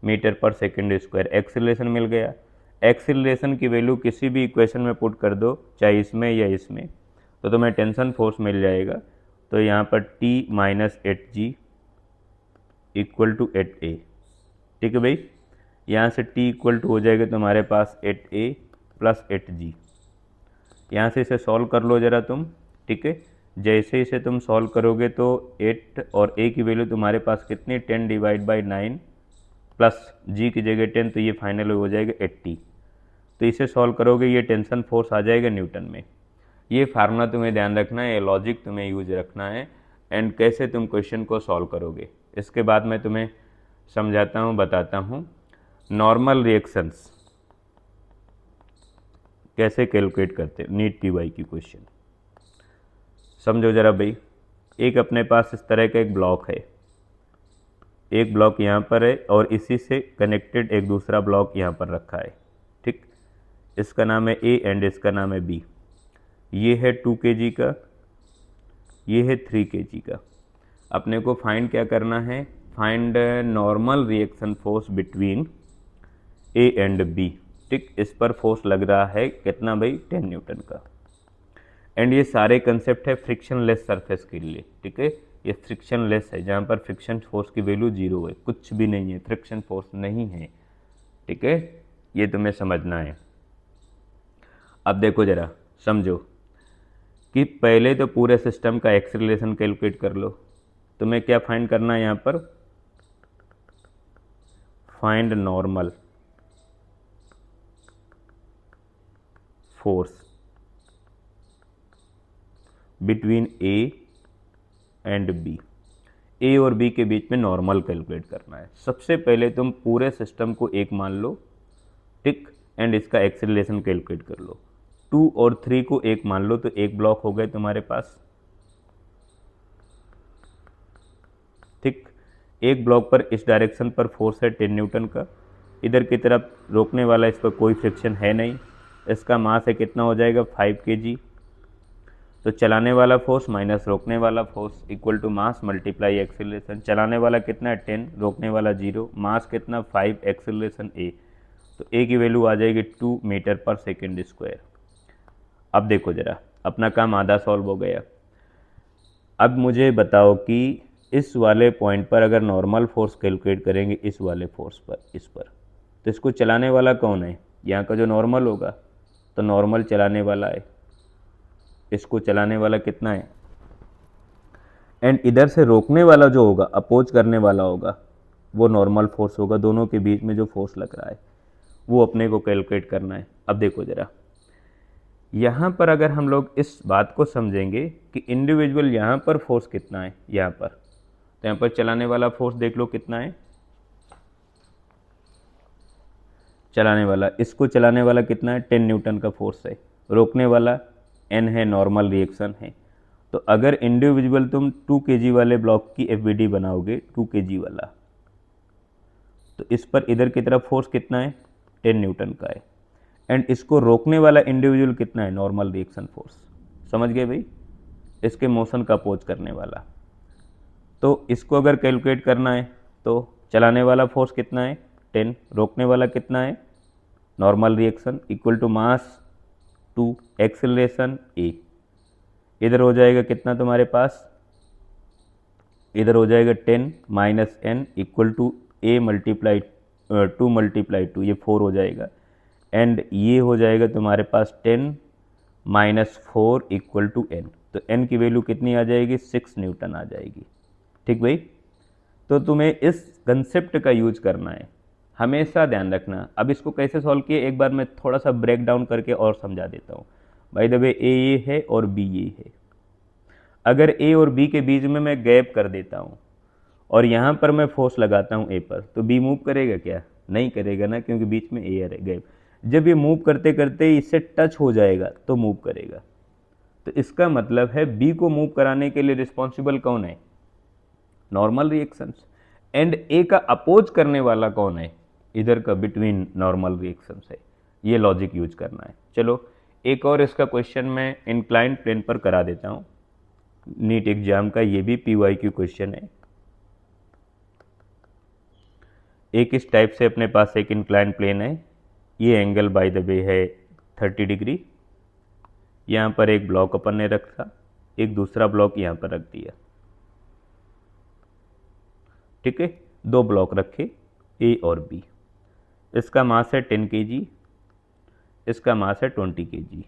S1: मीटर पर सेकेंड स्क्वायर। एक्सेलरेशन मिल गया, एक्सेलरेशन की वैल्यू किसी भी इक्वेशन में पुट कर दो, चाहे इसमें या इसमें, तो तुम्हें टेंशन फोर्स मिल जाएगा। तो यहाँ पर T minus 8G equal to 8A, ठीक है भाई। यहाँ से T इक्वल टू हो जाएगा तुम्हारे पास 8A प्लस 8G। यहाँ से इसे सॉल्व कर लो जरा तुम, ठीक है। जैसे इसे तुम सॉल्व करोगे तो 8 और A की वैल्यू तुम्हारे पास कितनी, 10 डिवाइड बाई 9 प्लस G की जगह 10, तो ये फाइनल हो जाएगा 80। तो इसे सॉल्व करोगे ये टेंशन फोर्स आ जाएगा न्यूटन में। ये फार्मूला तुम्हें ध्यान रखना है, ये लॉजिक तुम्हें यूज रखना है, एंड कैसे तुम क्वेश्चन को सॉल्व करोगे। इसके बाद मैं तुम्हें समझाता हूँ, बताता हूँ नॉर्मल रिएक्शंस कैसे कैलकुलेट करते हैं, नीट पीवाई की क्वेश्चन। समझो जरा भाई, एक अपने पास इस तरह का एक ब्लॉक है, एक ब्लॉक यहाँ पर है और इसी से कनेक्टेड एक दूसरा ब्लॉक यहाँ पर रखा है, ठीक। इसका नाम है A एंड इसका नाम है B। ये है 2 kg का, ये है 3 kg का। अपने को फाइंड क्या करना है, find normal reaction force between A and B, ठीक। इस पर फोर्स लग रहा है कितना भाई, 10 न्यूटन का, एंड ये सारे कंसेप्ट है फ्रिक्शनलेस सरफेस के लिए, ठीक है। ये फ्रिक्शनलेस है, जहाँ पर फ्रिक्शन फोर्स की वैल्यू 0 है, कुछ भी नहीं है, फ्रिक्शन फोर्स नहीं है, ठीक है। ये तुम्हें समझना है। अब देखो जरा समझो कि पहले तो पूरे सिस्टम का एक्सेलरेशन कैलकुलेट कर लो। तुम्हें क्या फाइंड करना है यहाँ पर, find normal force between A and B, A और बी के बीच में नॉर्मल कैलकुलेट करना है। सबसे पहले तुम पूरे सिस्टम को एक मान लो, टिक, एंड इसका एक्सेलरेशन कैलकुलेट कर लो। 2 और 3 को एक मान लो, तो एक ब्लॉक हो गए तुम्हारे पास, ठीक। एक ब्लॉक पर इस डायरेक्शन पर फोर्स है 10 न्यूटन का, इधर की तरफ रोकने वाला, इस पर कोई फ्रिक्शन है नहीं, इसका मास है कितना हो जाएगा 5 kg। तो चलाने वाला फोर्स माइनस रोकने वाला force equal to mass multiply acceleration. चलाने वाला कितना है 10, रोकने वाला 0, मास कितना 5, एक्सेलरेशन ए, तो ए की वैल्यू आ जाएगी 2 मीटर पर सेकेंड स्क्वायर। अब देखो जरा, अपना काम आधा सॉल्व हो गया। अब मुझे बताओ कि इस वाले पॉइंट पर अगर नॉर्मल फोर्स कैलकुलेट करेंगे इस वाले फोर्स पर, इस पर, तो इसको चलाने वाला कौन है, यहाँ का जो नॉर्मल होगा, तो नॉर्मल चलाने वाला है, इसको चलाने वाला कितना है, एंड इधर से रोकने वाला जो होगा, अपोज करने वाला होगा, वो नॉर्मल फोर्स होगा। दोनों के बीच में जो फोर्स लग रहा है वो अपने को कैलकुलेट करना है। अब देखो जरा, यहाँ पर अगर हम लोग इस बात को समझेंगे कि इंडिविजुअल यहाँ पर फोर्स कितना है, यहाँ पर, तो यहाँ पर चलाने वाला फोर्स देख लो कितना है, चलाने वाला, इसको चलाने वाला कितना है 10 न्यूटन का फोर्स है, रोकने वाला n है, नॉर्मल रिएक्शन है। तो अगर इंडिविजुअल तुम 2 kg वाले ब्लॉक की FBD बनाओगे, 2 kg वाला, तो इस पर इधर की तरफ फोर्स कितना है 10 न्यूटन का है, एंड इसको रोकने वाला इंडिविजुअल कितना है, नॉर्मल रिएक्शन फोर्स। समझ गए भाई, इसके मोशन का अपोज करने वाला। तो इसको अगर कैलकुलेट करना है तो चलाने वाला फोर्स कितना है 10, रोकने वाला कितना है normal reaction equal to mass 2, acceleration A, इधर हो जाएगा कितना तुम्हारे पास, इधर हो जाएगा 10 minus N equal to a multiply 2 multiply 2, ये 4 हो जाएगा, एंड ये हो जाएगा तुम्हारे पास 10 माइनस 4 इक्वल टू एन। तो एन की वैल्यू कितनी आ जाएगी 6 न्यूटन आ जाएगी, ठीक भाई। तो तुम्हें इस कंसेप्ट का यूज करना है, हमेशा ध्यान रखना। अब इसको कैसे सॉल्व किए एक बार मैं थोड़ा सा ब्रेक डाउन करके और समझा देता हूँ। बाय द वे ए ये है और बी ये है, अगर ए और बी के बीच में मैं गैप कर देता हूँ और यहाँ पर मैं फोर्स लगाता हूँ ए पर, तो बी मूव करेगा क्या, नहीं करेगा ना, क्योंकि बीच में एयर है, गैप। जब ये मूव करते करते इससे टच हो जाएगा तो मूव करेगा। तो इसका मतलब है बी को मूव कराने के लिए रिस्पॉन्सिबल कौन है, नॉर्मल रिएक्शंस, एंड ए का अपोज करने वाला कौन है, इधर का बिटवीन नॉर्मल रिएक्शंस है। ये लॉजिक यूज करना है। चलो एक और इसका क्वेश्चन मैं इंक्लाइंड प्लेन पर करा देता हूँ, नीट एग्जाम का ये भी PYQ क्वेश्चन है। एक इस टाइप से अपने पास एक इंक्लाइंड प्लेन है, ये एंगल बाय द वे है 30 डिग्री, यहाँ पर एक ब्लॉक अपन ने रखा, एक दूसरा ब्लॉक यहाँ पर रख दिया, ठीक है, 2 ब्लॉक रखे ए और बी। इसका मास है 10 kg, इसका मास है 20 kg।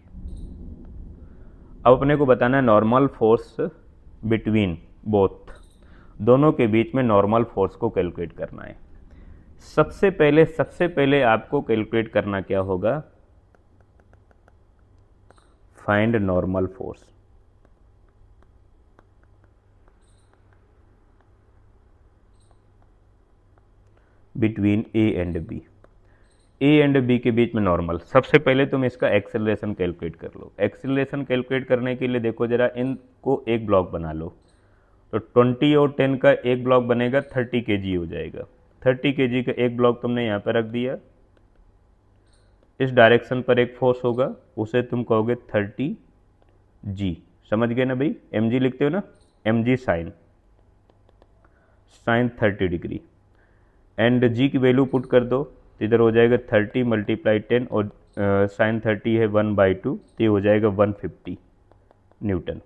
S1: अब अपने को बताना है नॉर्मल फोर्स बिटवीन बोथ, दोनों के बीच में नॉर्मल फोर्स को कैलकुलेट करना है। सबसे पहले आपको कैलकुलेट करना क्या होगा, find normal force. Between A and B, A and B के बीच में नॉर्मल। सबसे पहले तुम इसका एक्सेलरेशन कैलकुलेट कर लो। एक्सेलरेशन कैलकुलेट करने के लिए देखो जरा, इनको एक ब्लॉक बना लो, तो 20 और 10 का एक ब्लॉक बनेगा 30 kg हो जाएगा। 30 kg का एक ब्लॉक तुमने यहाँ पर रख दिया, इस डायरेक्शन पर एक फोर्स होगा, उसे तुम कहोगे 30G। समझ गए ना भाई, mg लिखते हो ना, mg sine 30 degree, and g की वैल्यू पुट कर दो, तो इधर हो जाएगा 30 मल्टीप्लाई 10 और साइन 30 है 1/2, तो ये हो जाएगा 150 न्यूटन।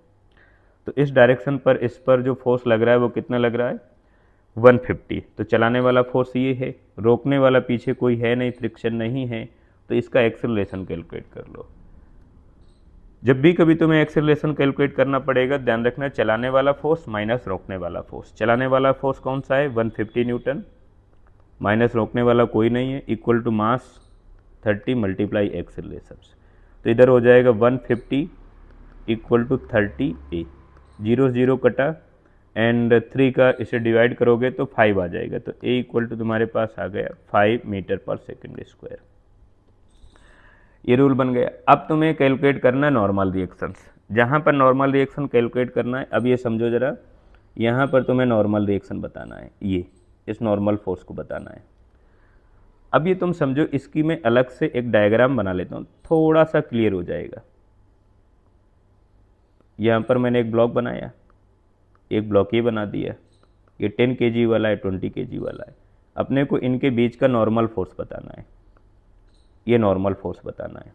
S1: तो इस डायरेक्शन पर इस पर जो फोर्स लग रहा है वो कितना लग रहा है 150। तो चलाने वाला फोर्स ये है, रोकने वाला पीछे कोई है नहीं, फ्रिक्शन नहीं है, तो इसका एक्सेलरेशन कैलकुलेट कर लो। जब भी कभी तुम्हें एक्सेलरेशन कैलकुलेट करना पड़ेगा, ध्यान रखना चलाने वाला फोर्स माइनस रोकने वाला फोर्स। चलाने वाला फोर्स कौन सा है 150 न्यूटन, माइनस रोकने वाला कोई नहीं है, equal to mass 30 multiply acceleration. तो इधर हो जाएगा 150 इक्वल टू 30 ए, 0 0 कटा एंड 3 का इसे डिवाइड करोगे तो 5 आ जाएगा, तो ए इक्वल टू तुम्हारे पास आ गया 5 मीटर पर सेकेंड स्क्वायर। ये रूल बन गया। अब तुम्हें कैलकुलेट करना है नॉर्मल रिएक्शंस। जहाँ पर नॉर्मल रिएक्शन कैलकुलेट करना है, अब ये समझो ज़रा, यहाँ पर तुम्हें नॉर्मल रिएक्शन बताना है, ये इस नॉर्मल फोर्स को बताना है। अब ये तुम समझो, इसकी मैं अलग से एक डायग्राम बना लेता हूँ, थोड़ा सा क्लियर हो जाएगा। यहाँ पर मैंने एक ब्लॉक बनाया, एक ब्लॉक ये बना दिया, ये 10 kg वाला है, 20 kg वाला है। अपने को इनके बीच का नॉर्मल फोर्स बताना है, ये नॉर्मल फोर्स बताना है।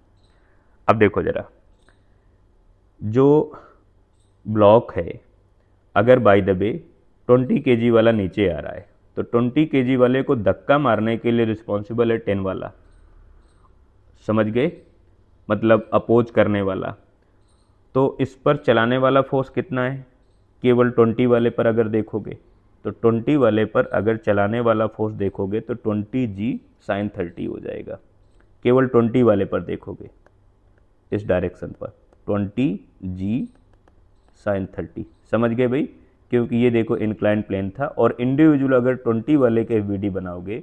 S1: अब देखो ज़रा, जो ब्लॉक है, अगर बाय द वे 20 kg वाला नीचे आ रहा है, तो 20 kg वाले को धक्का मारने के लिए रिस्पॉन्सिबल है 10 वाला, समझ गए, मतलब अपोज करने वाला। तो इस पर चलाने वाला फोर्स कितना है, केवल 20 वाले पर अगर देखोगे, तो 20 वाले पर अगर चलाने वाला फोर्स देखोगे तो 20g sin 30 हो जाएगा। केवल 20 वाले पर देखोगे, इस डायरेक्शन पर 20g sin 30, समझ गए भाई, क्योंकि ये देखो इंक्लाइन प्लेन था, और इंडिविजुअल अगर 20 वाले के वीडी बनाओगे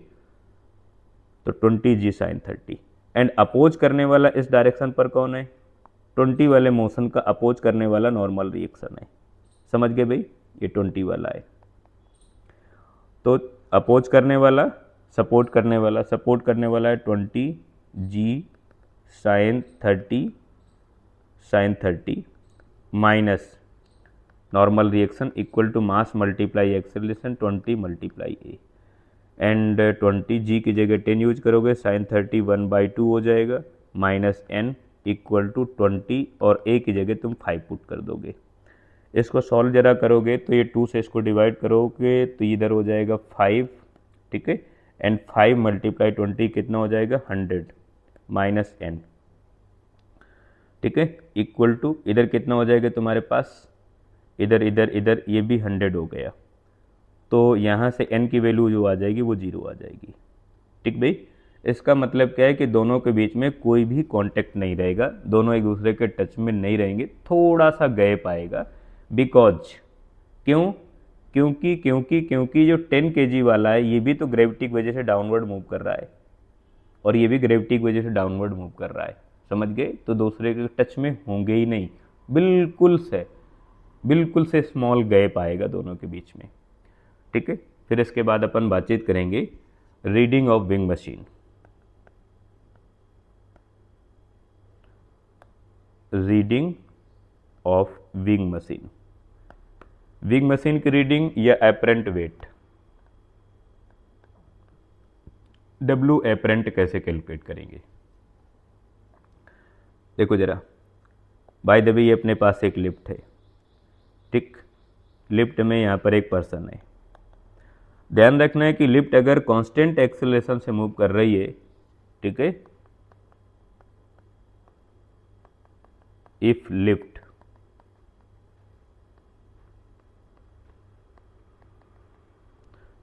S1: तो 20g sin 30। एंड अपोज करने वाला इस डायरेक्शन पर कौन है, 20 वाले मोशन का अपोज करने वाला नॉर्मल रिएक्शन है, समझ गए भाई, ये 20 वाला है। तो अपोज करने वाला, सपोर्ट करने वाला है 20g sin 30 minus normal reaction equal to mass multiply acceleration 20 multiply a, and 20g की जगह 10 यूज करोगे, sin 30 1/2 हो जाएगा, माइनस n इक्वल टू 20, और a की जगह तुम 5 पुट कर दोगे। इसको सॉल्व जरा करोगे तो ये 2 से इसको डिवाइड करोगे तो इधर हो जाएगा 5, ठीक है, एंड 5 मल्टीप्लाई 20 कितना हो जाएगा 100 माइनस n, ठीक है, इक्वल टू इधर कितना हो जाएगा तुम्हारे पास, इधर इधर इधर ये भी 100 हो गया, तो यहाँ से n की वैल्यू जो आ जाएगी वो 0 आ जाएगी, ठीक भाई। इसका मतलब क्या है कि दोनों के बीच में कोई भी कांटेक्ट नहीं रहेगा, दोनों एक दूसरे के टच में नहीं रहेंगे, थोड़ा सा गैप आएगा, बिकॉज क्यों, क्योंकि जो 10 kg वाला है ये भी तो ग्रेविटी की वजह से डाउनवर्ड मूव कर रहा है, और ये भी ग्रेविटी की वजह से डाउनवर्ड मूव कर रहा है, समझ गए, तो दूसरे के टच में होंगे ही नहीं, बिल्कुल से स्मॉल गैप आएगा दोनों के बीच में, ठीक है। फिर इसके बाद अपन बातचीत करेंगे reading of wing machine. Reading of wing machine, wing machine की रीडिंग या एपरेंट वेट, डब्ल्यू एपरेंट कैसे कैलकुलेट करेंगे, देखो जरा, बाय द वे ये अपने पास एक लिफ्ट है, ठीक, लिफ्ट में यहाँ पर एक पर्सन है। ध्यान रखना है कि लिफ्ट अगर कांस्टेंट एक्सेलरेशन से मूव कर रही है, ठीक है, if lift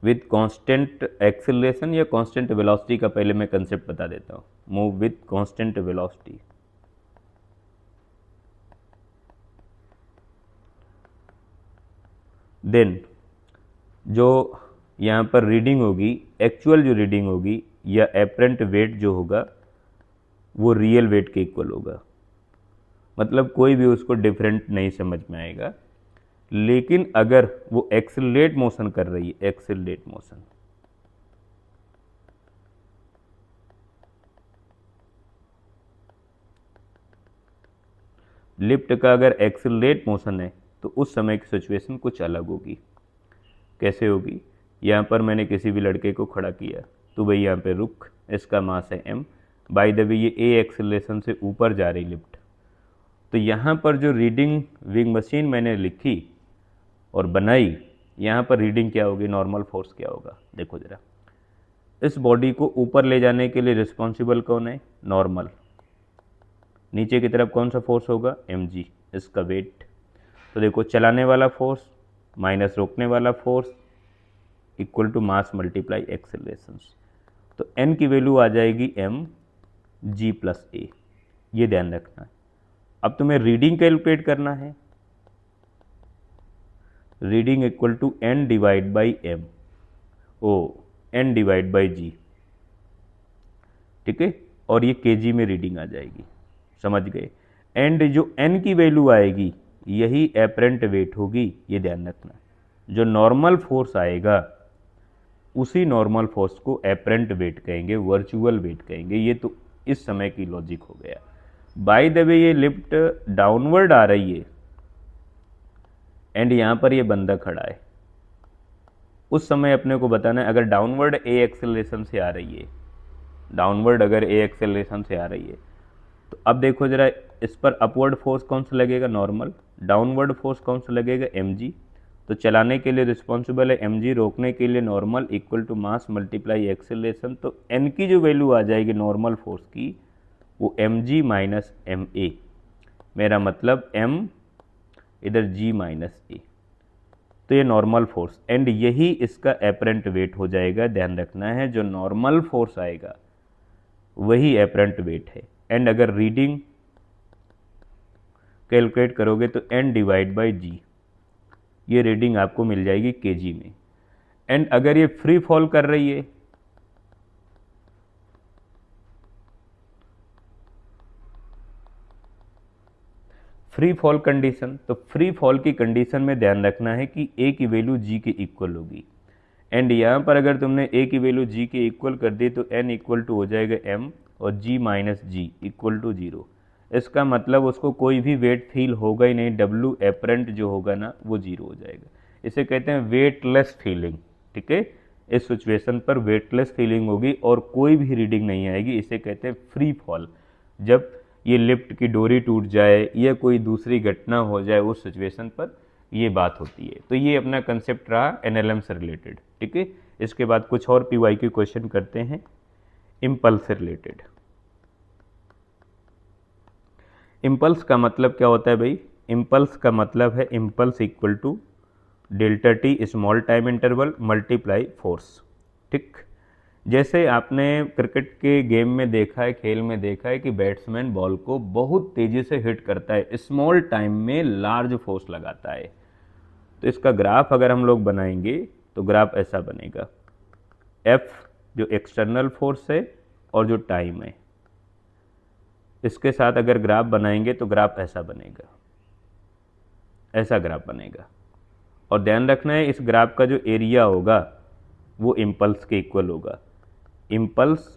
S1: with constant acceleration या कांस्टेंट वेलोसिटी का पहले मैं कंसेप्ट बता देता हूँ, move with constant velocity, then जो यहाँ पर रीडिंग होगी, एक्चुअल जो रीडिंग होगी या एपरेंट वेट जो होगा वो रियल वेट के इक्वल होगा, मतलब कोई भी उसको डिफरेंट नहीं समझ में आएगा। लेकिन अगर वो एक्सेलरेट मोशन कर रही है, एक्सेलरेट मोशन, लिफ्ट का अगर एक्सेलरेट मोशन है तो उस समय की सिचुएशन कुछ अलग होगी। कैसे होगी, यहाँ पर मैंने किसी भी लड़के को खड़ा किया, तो भाई यहाँ पे रुक, इसका मास है m, बाय द वे ये a एक्सेलरेशन से ऊपर जा रही लिफ्ट, तो यहाँ पर जो रीडिंग विंग मशीन मैंने लिखी और बनाई, यहाँ पर रीडिंग क्या होगी, नॉर्मल फोर्स क्या होगा, देखो ज़रा, इस बॉडी को ऊपर ले जाने के लिए रिस्पॉन्सिबल कौन है, नॉर्मल, नीचे की तरफ कौन सा फोर्स होगा, mg, इसका वेट, तो देखो चलाने वाला फोर्स माइनस रोकने वाला force equal to mass multiply acceleration, तो n की वैल्यू आ जाएगी m g प्लस a, ये ध्यान रखना है, अब तुम्हें रीडिंग कैलकुलेट करना है, reading equal to N divide by M, ओ एन डिवाइड बाई जी, ठीक है, और ये केजी में रीडिंग आ जाएगी, समझ गए। एंड जो एन की वैल्यू आएगी यही एपरेंट वेट होगी, ये ध्यान रखना। जो नॉर्मल फोर्स आएगा उसी नॉर्मल फोर्स को एपरेंट वेट कहेंगे, वर्चुअल वेट कहेंगे। ये तो इस समय की लॉजिक हो गया। बाय द वे ये लिफ्ट डाउनवर्ड आ रही है एंड यहां पर ये बंदा खड़ा है, उस समय अपने को बताना है अगर डाउनवर्ड ए एक्सेलरेशन से आ रही है, डाउनवर्ड अगर ए एक्सेलरेशन से आ रही है तो अब देखो जरा इस पर अपवर्ड फोर्स कौन सा लगेगा, नॉर्मल। डाउनवर्ड फोर्स कौन सा लगेगा, mg। तो चलाने के लिए रिस्पॉन्सिबल है mg, रोकने के लिए normal equal to mass multiply acceleration. तो n की जो वैल्यू आ जाएगी नॉर्मल फोर्स की वो mg माइनस ma, मेरा मतलब m इधर g माइनस a, तो ये नॉर्मल फोर्स एंड यही इसका एपरेंट वेट हो जाएगा। ध्यान रखना है जो नॉर्मल फोर्स आएगा वही एपरेंट वेट है। एंड अगर रीडिंग कैलकुलेट करोगे तो n डिवाइड बाई g, ये रीडिंग आपको मिल जाएगी केजी में। एंड अगर ये फ्री फॉल कर रही है फ्री फॉल कंडीशन, तो फ्री फॉल की कंडीशन में ध्यान रखना है कि a की वैल्यू g के इक्वल होगी। एंड यहाँ पर अगर तुमने a की वैल्यू g के इक्वल कर दी तो n इक्वल टू हो जाएगा m और g minus g equal to 0। इसका मतलब उसको कोई भी वेट फील होगा ही नहीं, W एपरेंट जो होगा ना वो 0 हो जाएगा। इसे कहते हैं वेटलेस फीलिंग, ठीक है। इस सिचुएशन पर वेटलेस फीलिंग होगी और कोई भी रीडिंग नहीं आएगी, इसे कहते हैं फ्री फॉल। जब ये लिफ्ट की डोरी टूट जाए या कोई दूसरी घटना हो जाए उस सिचुएशन पर ये बात होती है। तो ये अपना कंसेप्ट रहा एनएलएम से रिलेटेड, ठीक है। इसके बाद कुछ और पीवाई के क्वेश्चन करते हैं इम्पल्स से रिलेटेड। इम्पल्स का मतलब क्या होता है भाई, इम्पल्स का मतलब है impulse equal to delta T small time interval multiply force, ठीक। जैसे आपने क्रिकेट के गेम में देखा है, खेल में देखा है कि बैट्समैन बॉल को बहुत तेजी से हिट करता है, स्मॉल टाइम में लार्ज फोर्स लगाता है। तो इसका ग्राफ अगर हम लोग बनाएंगे तो ग्राफ ऐसा बनेगा, एफ जो एक्सटर्नल फोर्स है और जो टाइम है, इसके साथ अगर ग्राफ बनाएंगे तो ग्राफ ऐसा बनेगा, ऐसा ग्राफ बनेगा। और ध्यान रखना है इस ग्राफ का जो एरिया होगा वो इम्पल्स के इक्वल होगा। Impulse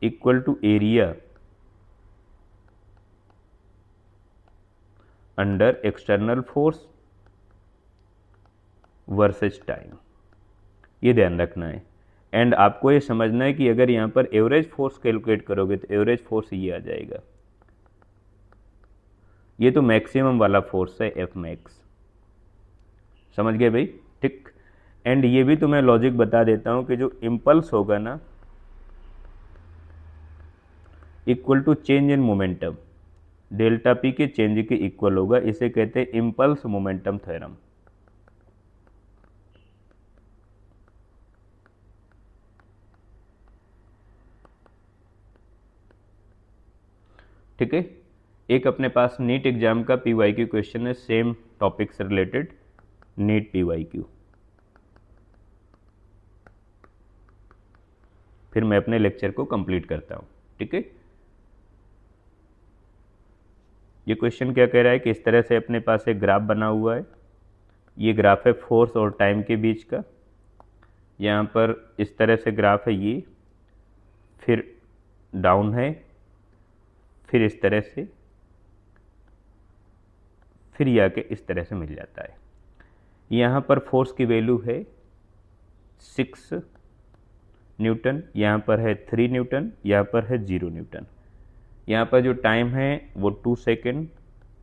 S1: equal to area under external force versus time, ये ध्यान रखना है। एंड आपको ये समझना है कि अगर यहाँ पर एवरेज फोर्स कैलकुलेट करोगे तो एवरेज फोर्स ये आ जाएगा, ये तो मैक्सिमम वाला फोर्स है एफ मैक्स, समझ गए भाई, ठीक। एंड ये भी तो मैं लॉजिक बता देता हूं कि जो इम्पल्स होगा ना equal to change in momentum, delta P के चेंज के इक्वल होगा, इसे कहते हैं इम्पल्स मोमेंटम थ्योरम। ठीक है। एक अपने पास नीट एग्जाम का पीवाई क्यू क्वेश्चन है सेम टॉपिक से रिलेटेड, नीट पीवाई क्यू। फिर मैं अपने लेक्चर को कंप्लीट करता हूं, ठीक है। ये क्वेश्चन क्या कह रहा है कि इस तरह से अपने पास एक ग्राफ बना हुआ है, ये ग्राफ है फोर्स और टाइम के बीच का, यहाँ पर इस तरह से ग्राफ है ये, फिर डाउन है, फिर इस तरह से, फिर ये आके इस तरह से मिल जाता है। यहाँ पर फोर्स की वैल्यू है 6 न्यूटन, यहाँ पर है 3 न्यूटन, यहाँ पर है 0 न्यूटन। यहाँ पर जो टाइम है वो 2 सेकेंड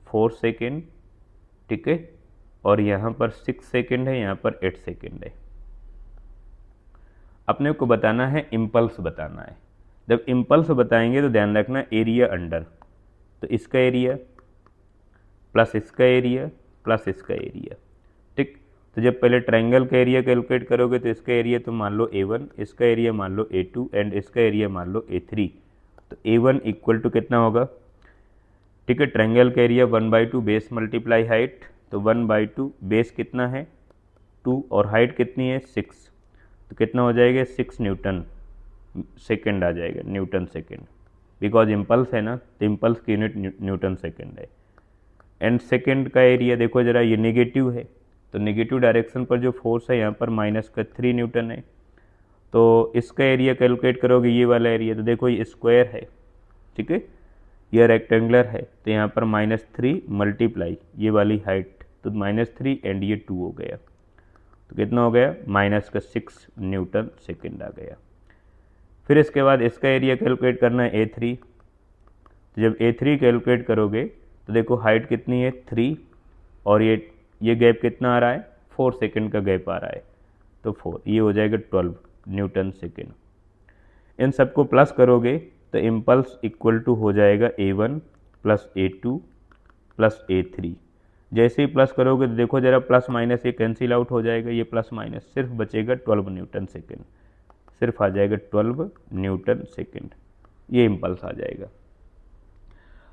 S1: 4 सेकेंड, ठीक है, और यहाँ पर 6 सेकेंड है, यहाँ पर 8 सेकेंड है। अपने को बताना है इम्पल्स बताना है। जब इम्पल्स बताएंगे तो ध्यान रखना एरिया अंडर, तो इसका एरिया प्लस इसका एरिया प्लस इसका एरिया, ठीक। तो जब पहले ट्रायंगल का एरिया कैलकुलेट करोगे तो इसका एरिया तो मान लो A1, इसका एरिया मान लो A2 एंड इसका एरिया मान लो A3, तो A1 इक्वल टू कितना होगा, ठीक है, ट्रायंगल का एरिया 1/2 बेस मल्टीप्लाई हाइट, तो 1/2 बेस कितना है 2 और हाइट कितनी है 6, तो कितना हो जाएगा 6 न्यूटन सेकेंड आ जाएगा, न्यूटन सेकेंड, बिकॉज इम्पल्स है ना, तो इम्पल्स की यूनिट न्यूटन सेकेंड है। एंड सेकेंड का एरिया देखो जरा, ये नेगेटिव है, तो नेगेटिव डायरेक्शन पर जो फोर्स है यहाँ पर -3 न्यूटन है, तो इसका एरिया कैलकुलेट करोगे ये वाला एरिया, तो देखो ये स्क्वायर है, ठीक है, ये रेक्टेंगुलर है, तो यहाँ पर -3 मल्टीप्लाई ये वाली हाइट, तो -3 एंड ये 2 हो गया, तो कितना हो गया -6 न्यूटन सेकेंड आ गया। फिर इसके बाद इसका एरिया कैलकुलेट करना है A3, तो जब A3 कैलकुलेट करोगे तो देखो हाइट कितनी है 3 और ये गैप कितना आ रहा है 4 सेकेंड का गैप आ रहा है, तो 4, ये हो जाएगा 12 न्यूटन सेकेंड। इन सबको प्लस करोगे तो इम्पल्स इक्वल टू हो जाएगा A1 plus A2 plus A3। जैसे ही प्लस करोगे तो देखो जरा प्लस माइनस ये कैंसिल आउट हो जाएगा, ये प्लस माइनस सिर्फ बचेगा 12 न्यूटन सेकेंड, सिर्फ आ जाएगा 12 न्यूटन सेकेंड, ये इम्पल्स आ जाएगा।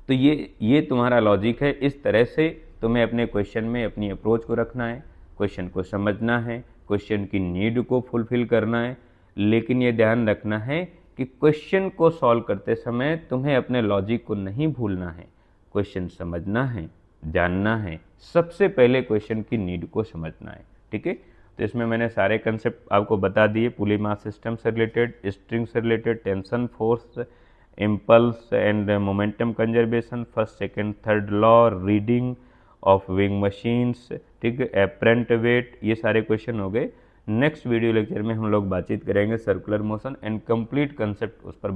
S1: तो ये तुम्हारा लॉजिक है। इस तरह से तुम्हें अपने क्वेश्चन में अपनी अप्रोच को रखना है, क्वेश्चन को समझना है, क्वेश्चन की नीड को फुलफिल करना है, लेकिन ये ध्यान रखना है कि क्वेश्चन को सॉल्व करते समय तुम्हें अपने लॉजिक को नहीं भूलना है, क्वेश्चन समझना है, जानना है, सबसे पहले क्वेश्चन की नीड को समझना है, ठीक है। तो इसमें मैंने सारे कंसेप्ट आपको बता दिए, पुली मास सिस्टम से रिलेटेड, स्ट्रिंग से related, tension force, impulse and momentum conservation, first second third law, reading of wing machines, ठीक है, एपरेंट वेट, ये सारे क्वेश्चन हो गए। नेक्स्ट वीडियो लेक्चर में हम लोग बातचीत करेंगे circular motion and complete concept उस पर